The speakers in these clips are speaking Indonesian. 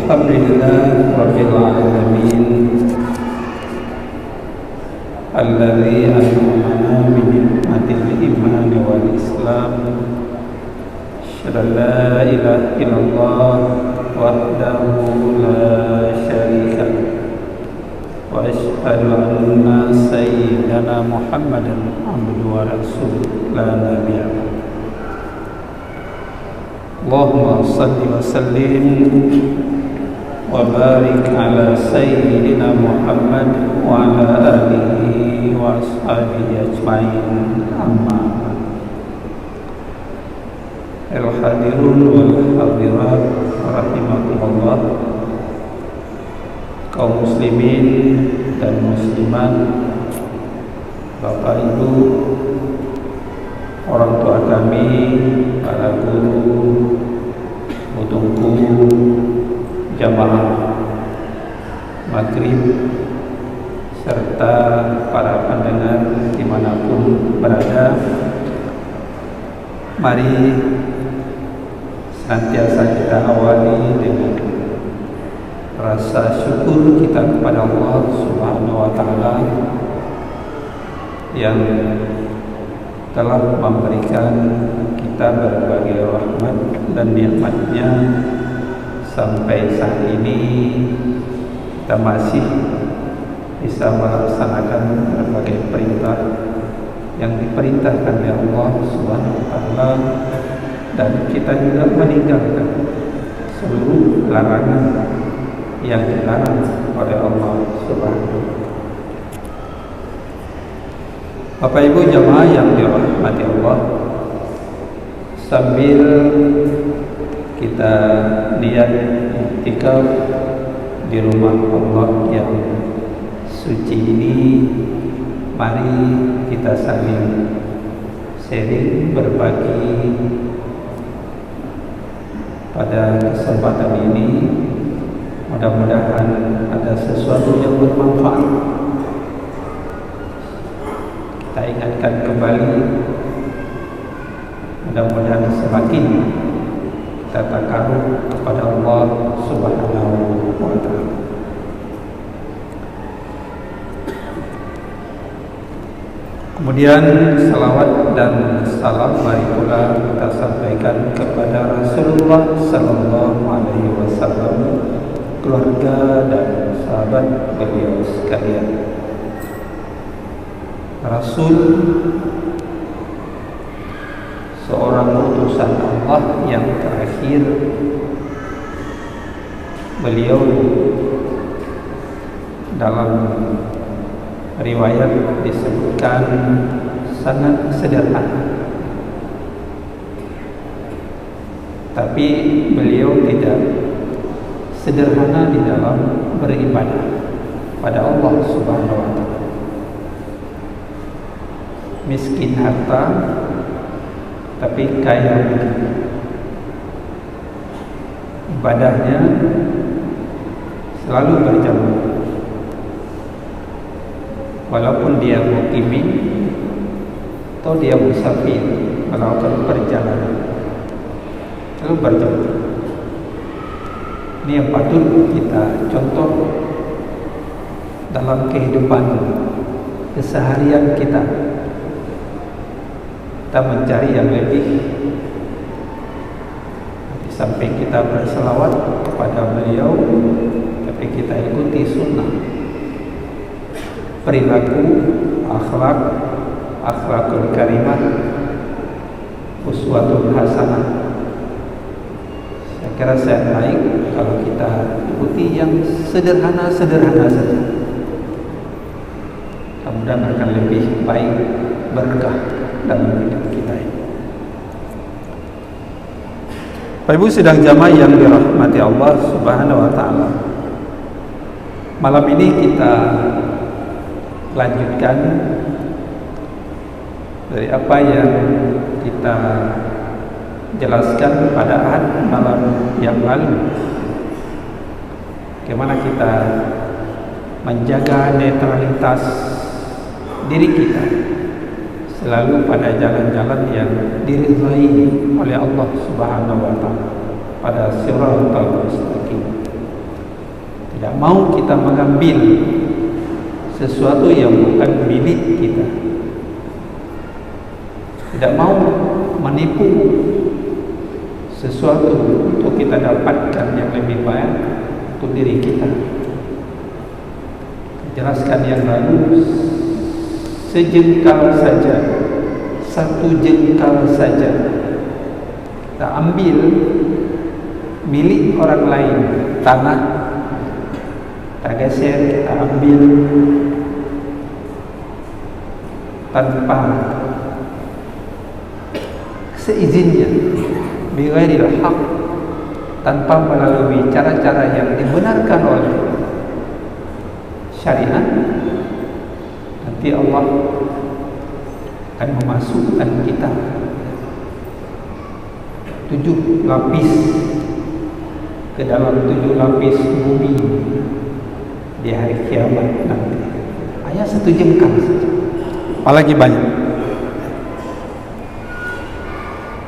Alhamdulillah Rabbil Alamin Alladzi an'amana bi ni'matil iman wal Islam. Asyhadu an la ilaha illallah wahdahu la syarika lah wa asyhadu anna sayyidana Muhammadan abduhu wa rasuluhu la nabiyya ba'dahu. Allahumma shalli wa sallim wa barik ala sayyidina Muhammad wa ala alihi wa ashabihi ajma'in, amma al-hadirun wal hadirat rahimakumullah, kaum muslimin dan muslimat, Bapak Ibu, orang tua kami, para guru, mutungku, jamaah maghrib, serta para pendengar dimanapun berada. Mari senantiasa kita awali dengan rasa syukur kita kepada Allah Subhanahu wa Ta'ala yang telah memberikan kita berbagai rahmat dan nikmat-Nya. Sampai saat ini kita masih bisa melaksanakan berbagai perintah yang diperintahkan oleh Allah Subhanahu wa Ta'ala, dan kita juga meninggalkan seluruh larangan yang dilarang oleh Allah Subhanahu wa Ta'ala. Bapak Ibu jamaah yang dirahmati Allah, sambil kita niat iktikaf di rumah Allah yang suci ini, mari kita saling sharing, berbagi pada kesempatan ini. Mudah-mudahan ada sesuatu yang bermanfaat. Kita ingatkan kembali, mudah-mudahan semakin kita takarub kepada Allah Subhanahu wa Ta'ala. Kemudian salawat dan salam mari pula kita sampaikan kepada Rasulullah Sallallahu Alaihi Wasallam, keluarga dan sahabat beliau sekalian. Rasul, seorang utusan Allah yang terakhir. Beliau dalam riwayat disebutkan sangat sederhana, tapi beliau tidak sederhana di dalam beribadah pada Allah Subhanahu wa Ta'ala. Miskin harta tapi kaya hati. Ibadahnya selalu berjamaah, walaupun dia mukimin atau dia musafir melakukan perjalanan, selalu berjamaah. Ini yang patut kita contoh dalam kehidupan keseharian kita. Kita mencari yang lebih. Di samping kita berselawat kepada beliau, tapi kita ikuti sunnah, perilaku, akhlak, akhlakul karimah, uswatul hasanah. Saya kira saya baik kalau kita ikuti yang sederhana-sederhana saja. Mudah-mudahan akan lebih baik, berkah dalam hidup kita ini. Bapak Ibu sidang jamaah yang dirahmati Allah Subhanahu wa Ta'ala, malam ini kita lanjutkan dari apa yang kita jelaskan pada malam yang lalu. Bagaimana kita menjaga netralitas diri kita selalu pada jalan-jalan yang diridhai oleh Allah Subhanahu wa Ta'ala, pada siratal mustaqim. Tidak mau kita mengambil sesuatu yang bukan milik kita. Tidak mau menipu sesuatu untuk kita dapatkan yang lebih baik untuk diri kita. Jelaskan yang lalu, sejengkal saja, satu jengkal saja kita ambil milik orang lain, tanah kita geser, kita ambil tanpa seizinnya, bighairil haq, tanpa melalui cara-cara yang dibenarkan oleh syariat, nanti Allah akan memasukkan kita 7 lapis ke dalam 7 lapis bumi di hari kiamat nanti. Hanya satu jengkal saja, apalagi banyak.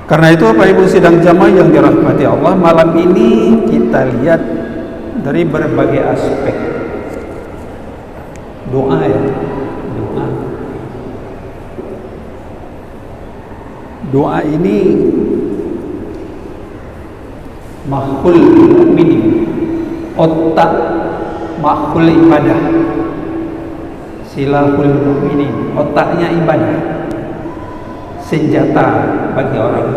Karena itu Bapak Ibu sidang jamaah yang dirahmati Allah, malam ini kita lihat dari berbagai aspek. Doa ya, doa ini mahul mukminin, otak mahul ibadah, silahul mukminin, otaknya ibadah, senjata bagi orang.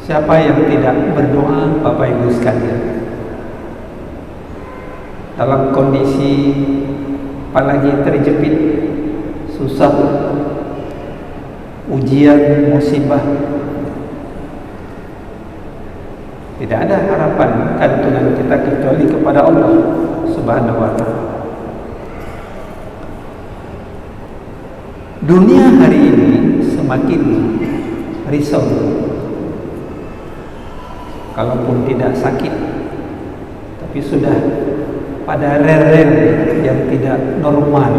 Siapa yang tidak berdoa, Bapak Ibu sekalian, dalam kondisi apalagi terjepit, susah, ujian, musibah, tidak ada harapan gantungan kita kecuali kepada Allah Subhanahu wa ta'ala. Dunia hari ini semakin risau, kalaupun tidak sakit, tapi sudah pada rel-rel yang tidak normal.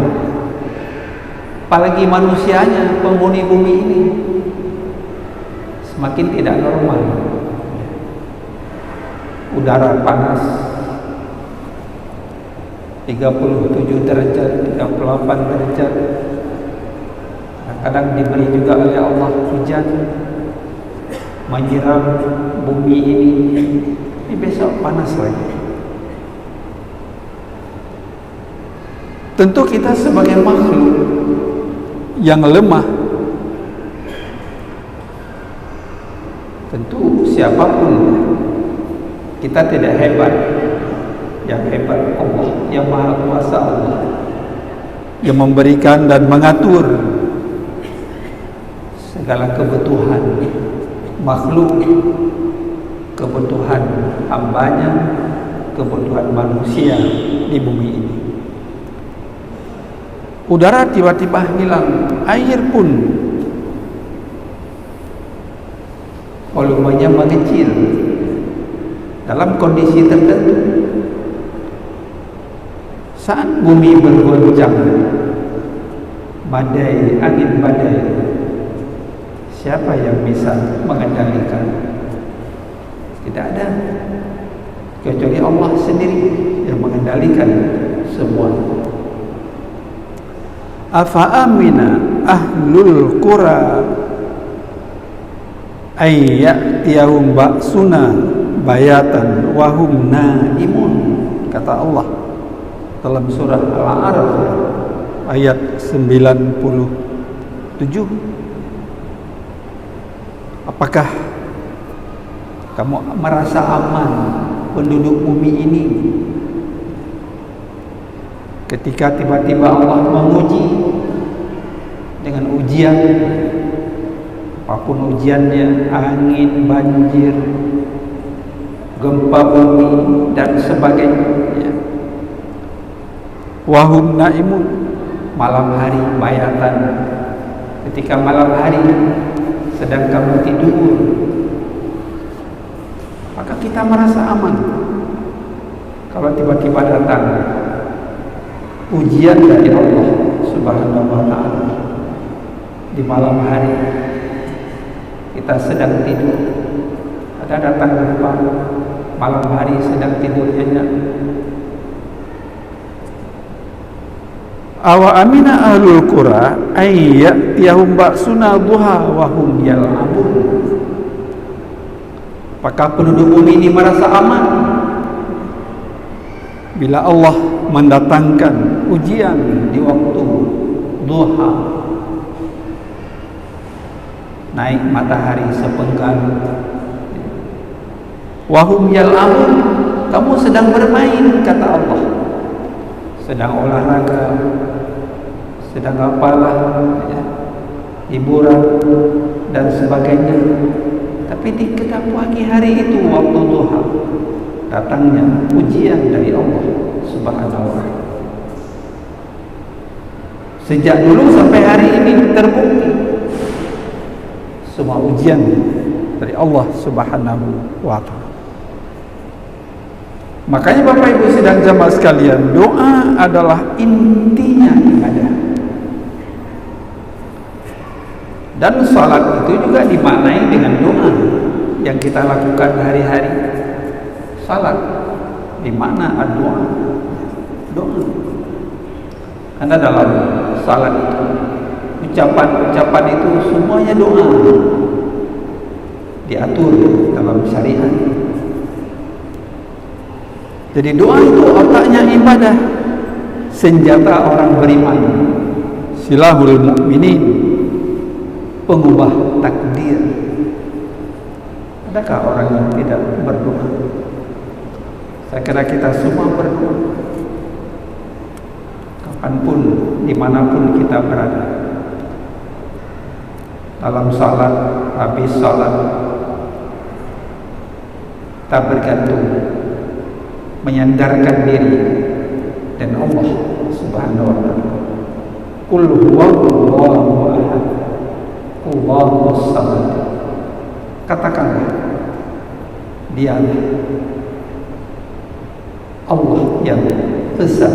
Apalagi manusianya, penghuni bumi ini semakin tidak normal. Udara panas 37 derajat, 38 derajat. Kadang diberi juga oleh Allah hujan menyiram bumi ini besok panas lagi. Tentu kita sebagai makhluk yang lemah, tentu siapapun, kita tidak hebat. Yang hebat Allah, yang maha kuasa Allah, yang memberikan dan mengatur segala kebutuhan makhluk, kebutuhan hambanya, kebutuhan manusia di bumi ini. Udara tiba-tiba hilang, air pun volumenya mengecil dalam kondisi tertentu. Saat bumi bergoncang, badai, angin badai, siapa yang bisa mengendalikan? Tidak ada, kecuali Allah sendiri yang mengendalikan semua. Afa amina ahlul qura ay ya'tiyahum ba'suna bayatan wa hum naimun, kata Allah dalam surah Al-A'raf ayat 97. Apakah kamu merasa aman, penduduk bumi ini, ketika tiba-tiba Allah menguji dengan ujian, apapun ujiannya, angin, banjir, gempa bumi dan sebagainya. Wahum naimun, malam hari bayatan, ketika malam hari sedang kamu tidur, maka kita merasa aman. Kalau tiba-tiba datang ujian dari Allah Subhanahu wa ta'ala di malam hari, kita sedang tidur, ada datang gempa, malam hari sedang tidur nyenyak. Awa amina ahlul qura ay ya'tiyahum ba'suna duha wa hum yal'abun. Apakah penduduk bumi ini merasa aman bila Allah mendatangkan ujian di waktu duha, naik matahari sepenggal, wa hum yal'abun, kamu sedang bermain, kata Allah, sedang olahraga, sedang apalah ya, hiburan dan sebagainya. Tapi di pagi hari itu waktu duha datangnya ujian dari Allah Subhanahu wa ta'ala. Sejak dulu sampai hari ini terbukti semua ujian dari Allah Subhanahu wa ta'ala. Makanya Bapak Ibu sidang jamaah sekalian, doa adalah intinya ibadah. Dan salat itu juga dimaknai dengan doa yang kita lakukan hari-hari. Salat dimana doa, doa. Karena dalam salat itu ucapan-ucapan itu semuanya doa, diatur dalam syariat. Jadi doa itu otaknya ibadah, senjata orang beriman, silahul mukminin, pengubah takdir. Adakah orang yang tidak berdoa? Saya kira kita semua berdoa, kapanpun, dimanapun kita berada. Dalam salat, habis salat, kita bergantung, menyandarkan diri dan Allah Subhanahu wa ta'ala. Qul huwallahu ahad, Allahus samad. Katakanlah, dialah Allah yang esa.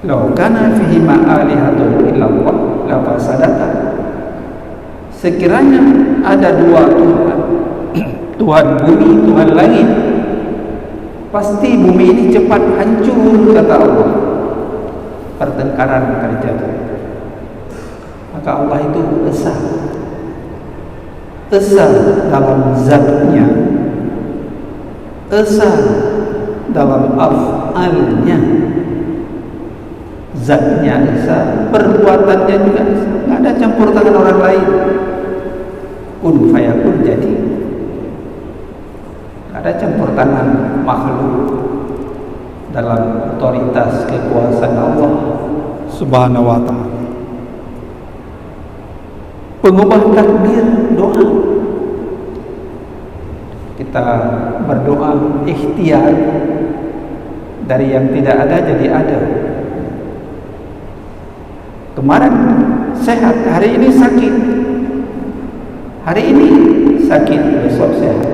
Law kana fihi ma'alihatun illallah la fasadata. Sekiranya ada dua Tuhan, Tuhan bumi, Tuhan langit, pasti bumi ini cepat hancur, kata Allah. Pertengkaran terjadi. Maka Allah itu esa, esa dalam zatnya, esa dalam af'alnya. Zatnya esa, perbuatannya juga esa. Tidak ada campur tangan orang lain. Kun fayakun, jadi tidak ada campur tangan makhluk dalam otoritas kekuasaan Allah Subhanahu wa ta'ala. Pengubah takdir, doa. Kita berdoa ikhtiar, dari yang tidak ada jadi ada. Kemarin sehat, hari ini sakit. Hari ini sakit, besok sehat.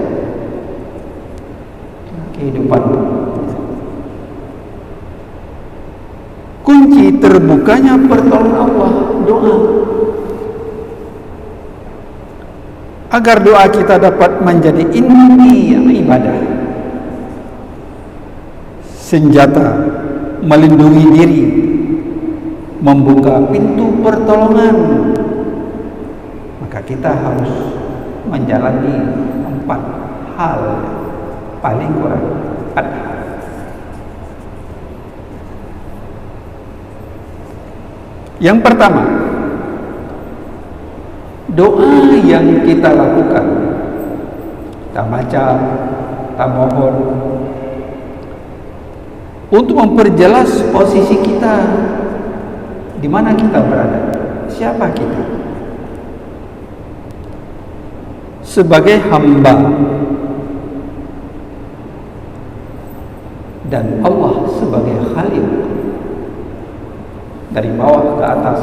Kehidupan. Kunci terbukanya pertolongan Allah, doa. Agar doa kita dapat menjadi inti ibadah, senjata melindungi diri, membuka pintu pertolongan, maka kita harus menjalani 4 hal, paling kurang 4 hal. Yang pertama, doa yang kita lakukan, kita baca, kita mohon, untuk memperjelas posisi kita, di mana kita berada, siapa kita, sebagai hamba dan Allah sebagai Khaliq, dari bawah ke atas.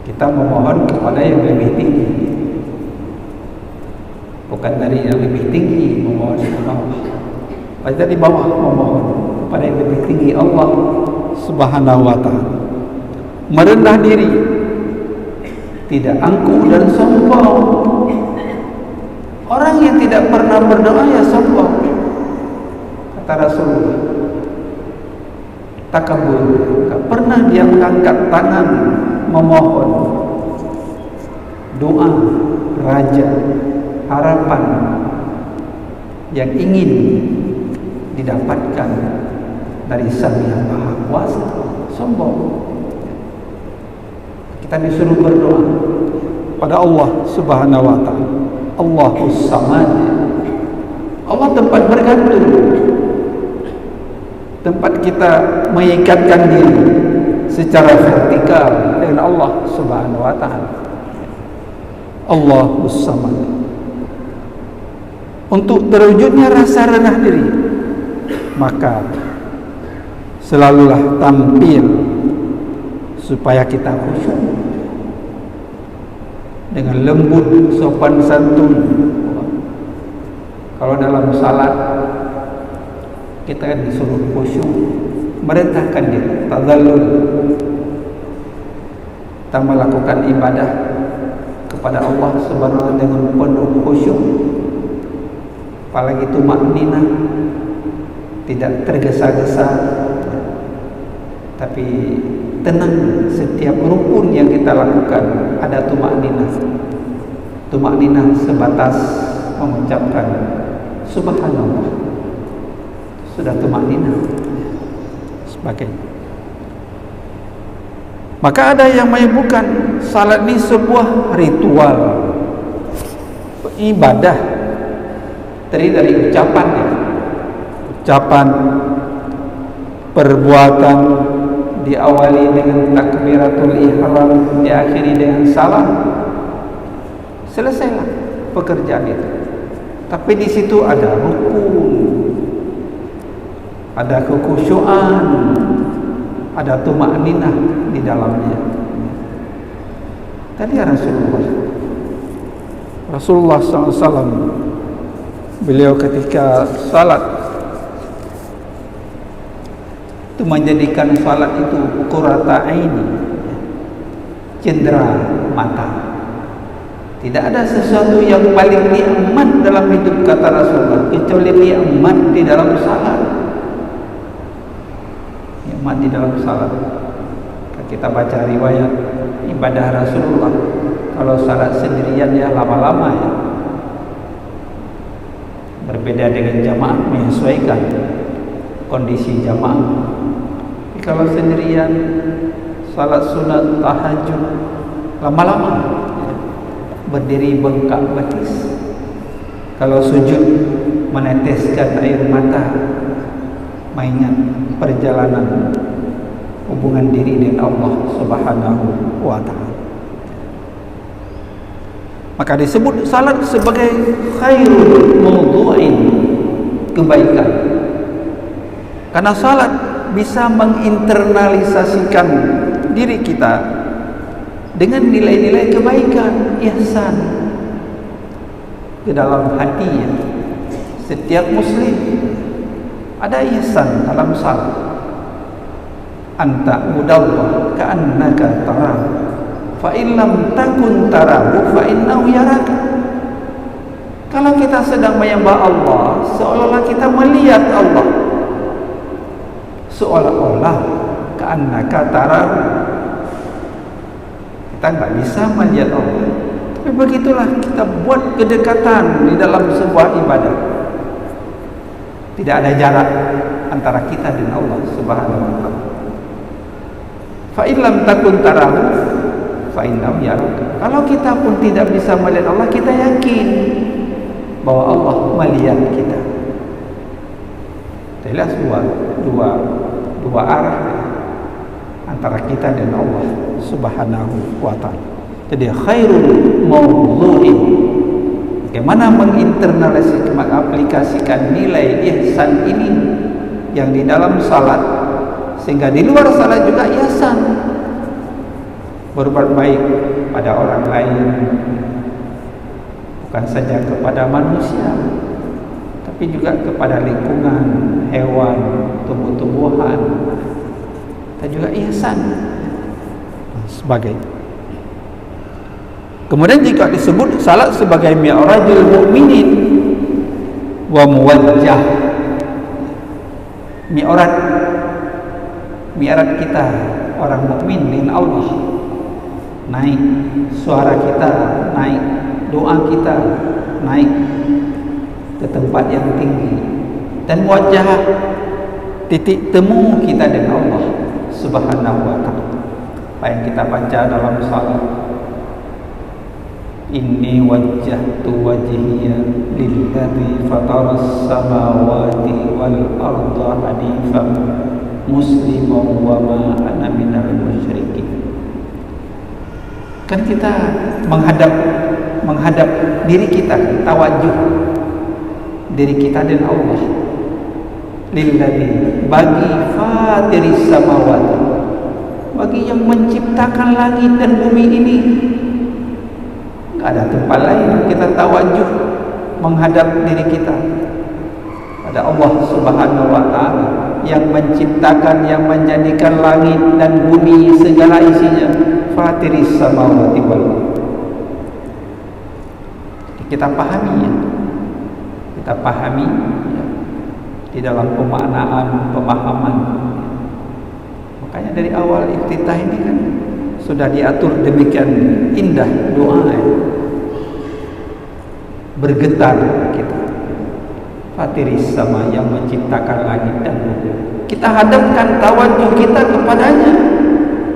Kita memohon kepada yang lebih tinggi, bukan dari yang lebih tinggi memohon kepada Allah, tapi dari bawah memohon kepada yang lebih tinggi, Allah Subhanahu wa ta'ala. Merendah diri, tidak angkuh dan sombong, Orang yang tidak pernah berdoa ya sombong, kata Rasulullah. Takabur, tak pernah dia mengangkat tangan memohon doa, raja, harapan yang ingin didapatkan dari Sang Yang Maha Kuasa. Sombong. Kita disuruh berdoa pada Allah Subhanahu wa taala. Allahus Samad. Allah tempat bergantung, tempat kita mengikatkan diri secara vertikal dengan Allah Subhanahu wa taala. Allahus Samad. Untuk terwujudnya rasa rendah diri, maka selalulah tampil supaya kita khusyuk dengan lembut, sopan santun. Kalau dalam salat kita kan disuruh khusyuk, merendahkan diri, tadzallul. Kita melakukan ibadah kepada Allah Subhanahu wa taala dengan penuh khusyuk, apalagi tumakninah, tidak tergesa-gesa, tapi tenang. Setiap rukun yang kita lakukan ada tumakninah. Tumakninah sebatas mengucapkan subhanallah, sudah tumakninah sebagainya. Maka ada yang menyebutkan salat ini sebuah ritual ibadah, terdiri dari ucapan, perbuatan, diawali dengan takbiratul ihram, diakhiri dengan salam. Selesailah pekerjaan itu. Tapi di situ ada rukun, ada kekhusyuan, ada tumakninah di dalamnya. Tadi Rasulullah SAW, beliau ketika salat itu menjadikan salat itu qurrata aini, cendera mata. Tidak ada sesuatu yang paling nikmat dalam hidup, kata Rasulullah, kecuali nikmat di dalam salat. Nikmat di dalam salat. Kita baca riwayat ibadah Rasulullah, kalau salat sendirian ya lama-lama ya. Berbeda dengan jamaah, menyesuaikan kondisi jamaah. Kalau sendirian salat sunat tahajud lama-lama, berdiri bengkak betis. Kalau sujud meneteskan air mata, mengingat perjalanan hubungan diri dengan Allah Subhanahu wa taala. Maka disebut salat sebagai khairul mawdu'in, kebaikan. Karena salat bisa menginternalisasikan diri kita dengan nilai-nilai kebaikan, ihsan di dalam hatinya. Setiap muslim ada ihsan dalam salat. Anta mudallah ka'annaka tarahu, fa in lam takun tarahu fa innahu yaraka. Kalau kita sedang menyembah Allah, seolah-olah kita melihat Allah, seolah-olah ka'annaka tarahu. Kita nggak bisa melihat Allah, tapi begitulah kita buat kedekatan di dalam sebuah ibadah. Tidak ada jarak antara kita dengan Allah Subhanahu wa taala. Fa in lam takun tarahu fa innahu yaraka. Kalau kita pun tidak bisa melihat Allah, kita yakin bahwa Allah melihat kita. Jelas dua arah antara kita dan Allah Subhanahu wa taala. Jadi khairul mawdu'in, bagaimana menginternalisasikan, mengaplikasikan nilai ihsan ini yang di dalam salat, sehingga di luar salat juga ihsan, berbuat baik pada orang lain, bukan saja kepada manusia, tapi juga kepada lingkungan, hewan, tumbuh-tumbuhan, dan juga ihsan sebagai. Kemudian jika disebut salat sebagai mi'rajul mu'minin wa muwajjah, mi'raj kita orang mukmin dengan Allah, naik suara kita, naik doa kita, naik ke tempat yang tinggi, dan wajah titik temu kita dengan Allah Subhanahu wa ta'ala. Apa yang kita baca dalam salat, inni wajjahtu wajhiya lilladzi fataras samawati wal arda hanifan musliman wa ma ana minal musyrikin. Kan kita menghadap diri kita, tawajuh diri kita dan Allah, lilladzi, bagi fatiris samawati, bagi yang menciptakan langit dan bumi ini. Gak ada tempat lain kita tawajuh menghadap diri kita pada Allah Subhanahu wa ta'ala yang menciptakan, yang menjadikan langit dan bumi segala isinya, fatiris samawati wal ardh. Kita pahami ya, kita pahami ya, di dalam pemahaman. Makanya dari awal iftitah ini kan sudah diatur demikian indah doa ya. Bergetar kita, fatiris sama, yang menciptakan langit dan bumi. Kita hadapkan tawajuh kita kepadanya,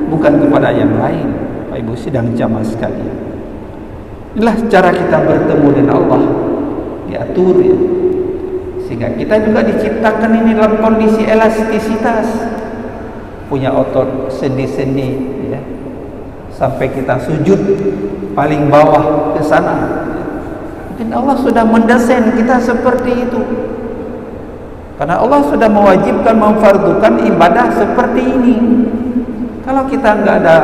bukan kepada yang lain. Pak Ibu sidang jamaah sekalian, inilah cara kita bertemu dengan Allah, diatur ya. Sehingga kita juga diciptakan ini dalam kondisi elastisitas, punya otot sendi-sendi ya, sampai kita sujud paling bawah ke sana. Dan Allah sudah mendesain kita seperti itu, karena Allah sudah mewajibkan, memfardukan ibadah seperti ini. Kalau kita nggak ada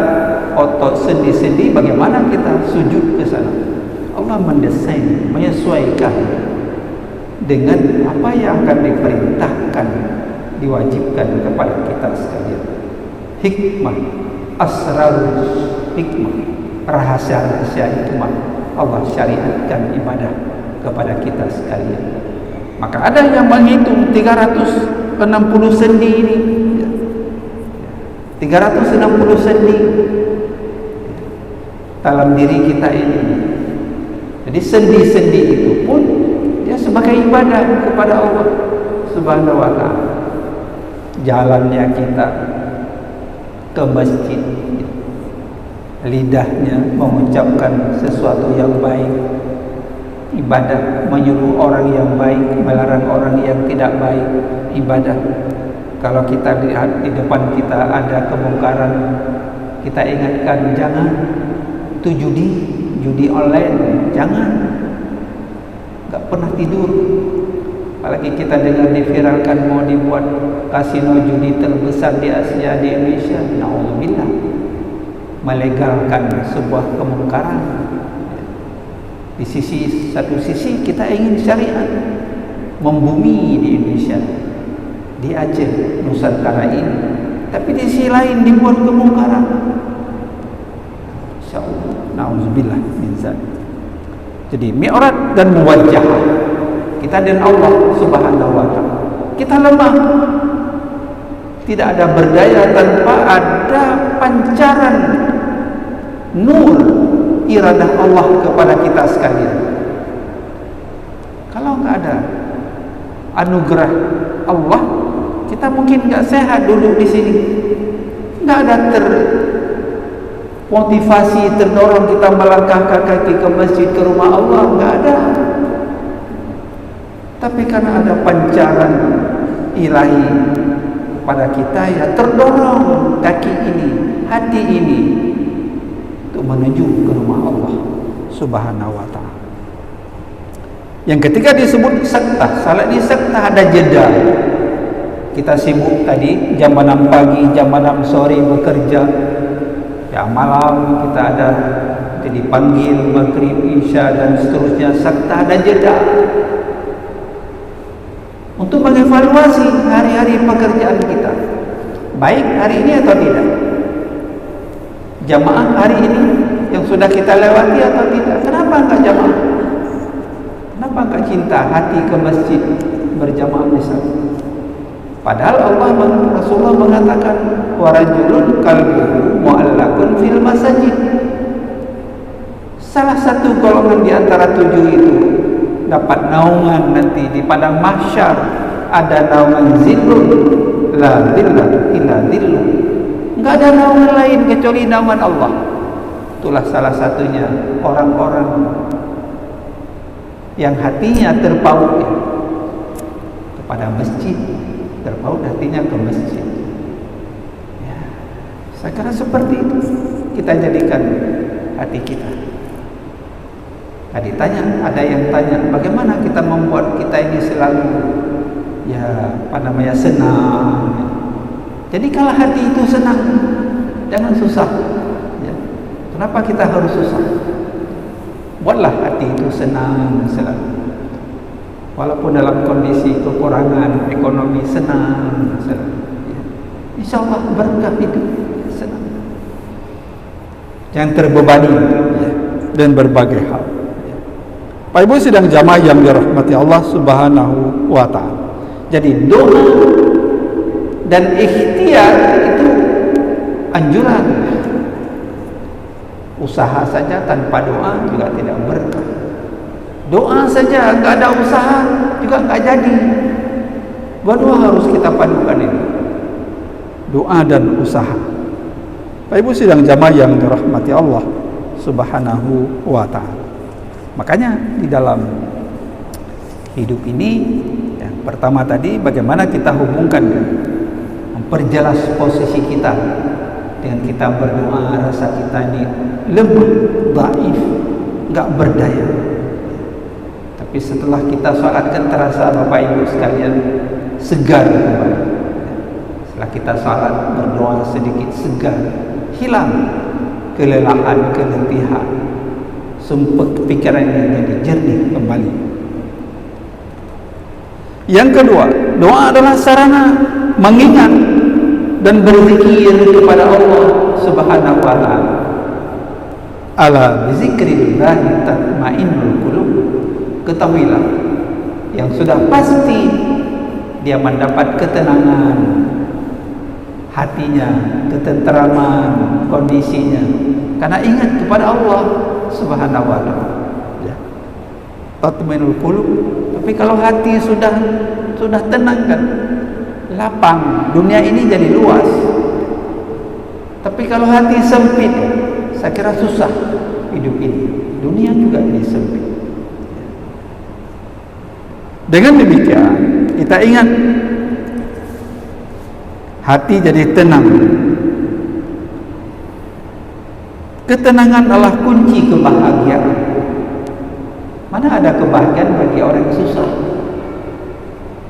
otot sendi-sendi, bagaimana kita sujud ke sana? Allah mendesain, menyesuaikan dengan apa yang akan diperintahkan, diwajibkan kepada kita sekalian. Hikmah, asrarul hikmah, rahasia-rahasia hikmah Allah syariatkan ibadah kepada kita sekalian. Maka ada yang menghitung 360 sendi ini, 360 sendi dalam diri kita ini. Jadi sendi-sendi itu pun dia sebagai ibadah kepada Allah Subhanahu wa ta'ala. Jalannya kita ke masjid, lidahnya mengucapkan sesuatu yang baik, ibadah. Menyuruh orang yang baik, melarang orang yang tidak baik, ibadah. Kalau kita lihat di depan kita ada kemungkaran, kita ingatkan, jangan. Itu judi online, jangan. Gak pernah tidur. Apalagi kita dengar diviralkan mau dibuat kasino judi terbesar di Asia, di Indonesia. Na'udzubillah, melegalkan sebuah kemungkaran. Di satu sisi kita ingin syariat membumi di Indonesia, di Aceh, Nusantara ini, tapi di sisi lain dibuat kemungkaran. Insyaallah, na'udzubillah min dzalik. Jadi mi'raj dan muwajjah kita dan Allah Subhanahu wa ta'ala. Kita lemah, tidak ada berdaya tanpa ada pancaran nur iradah Allah kepada kita sekalian. Kalau nggak ada anugerah Allah, kita mungkin nggak sehat duduk di sini, nggak ada termotivasi, terdorong kita melangkahkan kaki ke masjid, ke rumah Allah, nggak ada. Tapi karena ada pancaran ilahi pada kita, ya terdorong kaki ini, hati ini untuk menuju ke rumah Allah Subhanahu wa ta'ala. Yang ketiga disebut saktah. Salat di saktah ada jeda. Kita sibuk tadi jam 6 pagi, jam 6 sore bekerja, ya malam kita ada dipanggil maghrib, isya dan seterusnya. Saktah ada jeda untuk mengevaluasi hari-hari pekerjaan kita, baik hari ini atau tidak. Jamaah hari ini yang sudah kita lewati atau tidak? Kenapa enggak jamaah? Kenapa enggak cinta hati ke masjid berjamaah misalnya? Padahal Rasulullah mengatakan wa rajulun qalbuhu mu'allaqun fil masajid. Salah satu golongan di antara 7 itu dapat naungan nanti di padang mahsyar, ada naungan zillun la dhilla illa dhillu. Enggak ada naungan lain kecuali naungan Allah. Itulah salah satunya orang-orang yang hatinya terpaut kepada masjid, terpaut hatinya ke masjid. Ya, saya kira seperti itu kita jadikan hati kita. Tadi ada yang tanya, bagaimana kita membuat kita ini selalu senang. Jadi kalau hati itu senang, jangan susah. Ya. Kenapa kita harus susah? Buatlah hati itu senang selalu. Walaupun dalam kondisi kekurangan ekonomi, senang selalu. Ya. Insya Allah berkah itu senang. Jangan terbebani dan berbagai hal. Pak Ibu sidang jamaah yang dirahmati Allah Subhanahu wa ta'ala. Jadi doa dan ikhtiar itu anjuran. Usaha saja tanpa doa juga tidak berkah. Doa saja enggak ada usaha juga enggak jadi. Dua-dua harus kita padukan ini. Doa dan usaha. Pak Ibu sidang jamaah yang dirahmati Allah Subhanahu wa ta'ala. Makanya di dalam hidup ini yang pertama tadi bagaimana kita hubungkan memperjelas posisi kita dengan kita berdoa, rasa kita ini lemah, dhaif, enggak berdaya. Tapi setelah kita salatkan terasa Bapak Ibu sekalian segar kembali. Setelah kita salat berdoa sedikit segar, hilang kelelahan, keletihan. Sumpah pikirannya jadi jernih kembali. Yang kedua, doa adalah sarana mengingat dan berzikir kepada Allah Subhanahu wa ta'ala. Ala bizikrillah tatmainnul qulub. Ketahuilah yang sudah pasti dia mendapat ketenangan hatinya, ketenteraman kondisinya karena ingat kepada Allah Subhanahu wa ta'ala. Ya. Tatmainul qulub. Tapi kalau hati sudah tenang kan, lapang, dunia ini jadi luas. Tapi kalau hati sempit, saya kira susah hidup ini. Dunia juga jadi sempit. Dengan demikian, kita ingat hati jadi tenang. Ketenangan adalah kunci kebahagiaan. Mana ada kebahagiaan bagi orang yang susah?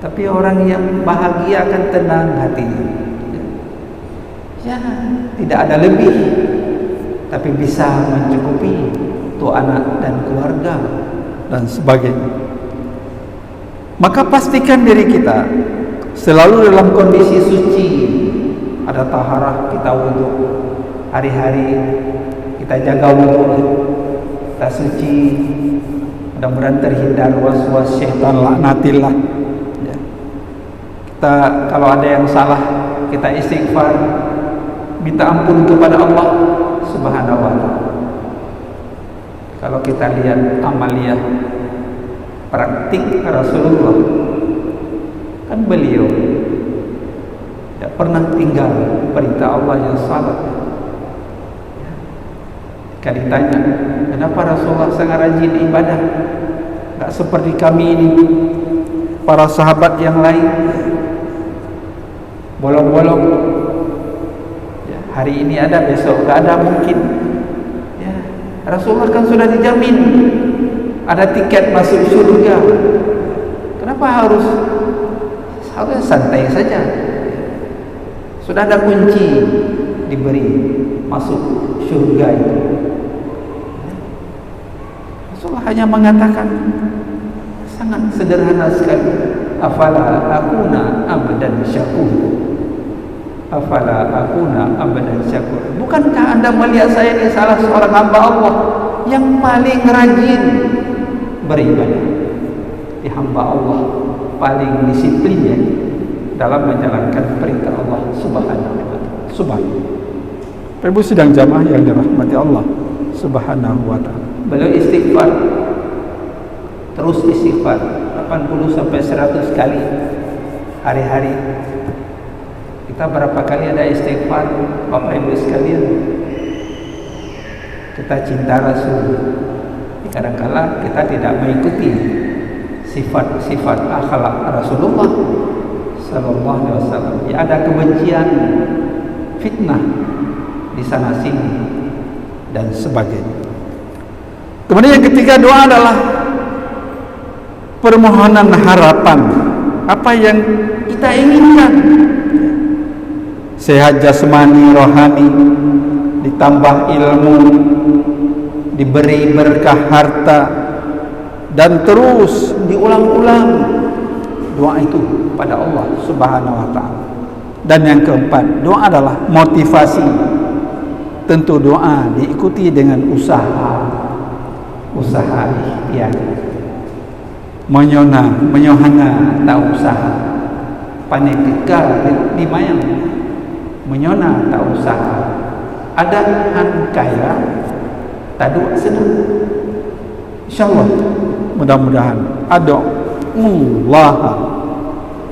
Tapi orang yang bahagia akan tenang hatinya. Ya, tidak ada lebih, tapi bisa mencukupi untuk anak dan keluarga dan sebagainya. Maka pastikan diri kita selalu dalam kondisi suci. Ada taharah, kita wudu hari-hari. Kita jaga wudu, kita suci, mudah-mudahan terhindar was-was syaitan laknatillah. Ya. Kita kalau ada yang salah, kita istighfar, minta ampun kepada Allah Subhanahu wa ta'ala. Kalau kita lihat amaliyah praktik Rasulullah, kan beliau tidak pernah tinggal perintah Allah yang salah. Jika ditanya, kenapa Rasulullah sangat rajin ibadah? Tak seperti kami ini, para sahabat yang lain, bolong-bolong. Ya, hari ini ada, besok tak ada mungkin. Ya, Rasulullah kan sudah dijamin ada tiket masuk surga. Kenapa harus santai saja? Sudah ada kunci diberi masuk surga itu. Rasulullah hanya mengatakan sangat sederhana sekali, afala akuna abdan syakur. Afala akuna abdan syakur. Bukankah Anda melihat saya ini salah seorang hamba Allah yang paling rajin beribadah, di hamba Allah paling disiplin ya dalam menjalankan perintah Allah Subhanahu wa ta'ala. Subhanahu. Ibu sidang jamaah yang dirahmati Allah Subhanahu wa ta'ala. Beliau istighfar, terus istighfar 80 sampai 100 kali hari-hari. Kita berapa kali ada istighfar, Bapak Ibu sekalian? Kita cinta Rasul. Kadang-kala kita tidak mengikuti sifat-sifat akhlak Rasulullah sallallahu alaihi wasallam. Ya, ada kebencian, fitnah di sana sini dan sebagainya. Kemudian yang ketiga, doa adalah permohonan harapan, apa yang kita inginkan. Sehat jasmani, rohani, ditambah ilmu, diberi berkah harta, dan terus diulang-ulang doa itu pada Allah Subhanahu wa ta'ala. Dan yang keempat, doa adalah motivasi. Tentu doa diikuti dengan usaha ikhtiar, menyohana tak usaha panetika di mayang, menyona tak usaha ada kaya tak doa senang. InsyaAllah mudah-mudahan ad'ullaha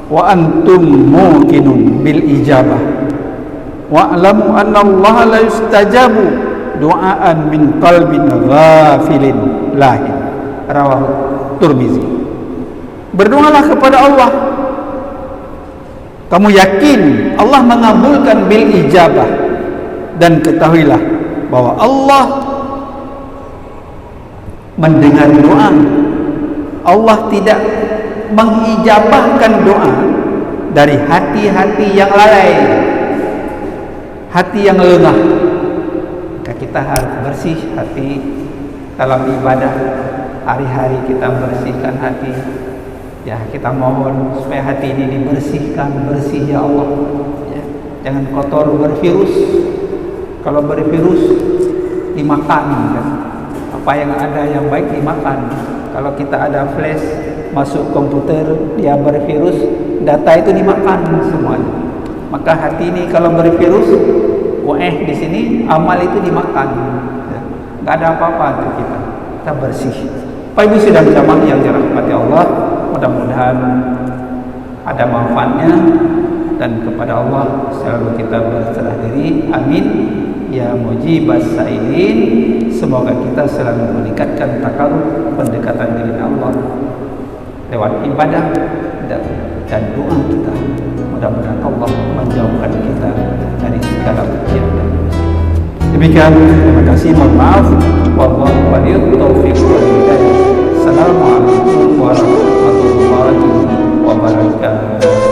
wa antum muqinun bil ijabah wa'lamu anna Allah la yustajabu du'aan min qalbin ghafilin lahin. Rawahu Tirmizi. Berdoalah kepada Allah, kamu yakin Allah mengabulkan bil ijabah, dan ketahuilah bahwa Allah mendengar doa. Allah tidak mengijabahkan doa dari hati-hati yang lalai, hati yang lengah. Maka kita harus bersih hati dalam ibadah. Hari-hari kita bersihkan hati. Ya, kita mohon supaya hati ini dibersihkan, bersih ya Allah. Ya, jangan kotor, bervirus. Kalau bervirus dimakan kan. Apa yang ada yang baik dimakan. Kalau kita ada flash masuk komputer, dia bervirus, data itu dimakan semuanya. Maka hati ini kalau bervirus, di sini amal itu dimakan. Ya, nggak ada apa-apa untuk kita. Kita bersih. Pak Ibu sidang jamaah yang dirahmati Allah, mudah-mudahan ada manfaatnya, dan kepada Allah selalu kita berserah diri. Amin ya mujibas sa'ilin. Semoga kita selalu meningkatkan takarrub, pendekatan diri Allah lewat ibadah dan doa kita. Mudah-mudahan Allah menjauhkan kita dari segala ujian dan musibah. Demikian, terima kasih, mohon maaf. Wallahu waliyut taufiq wal hidayah. Assalamualaikum warahmatullahi wabarakatuh.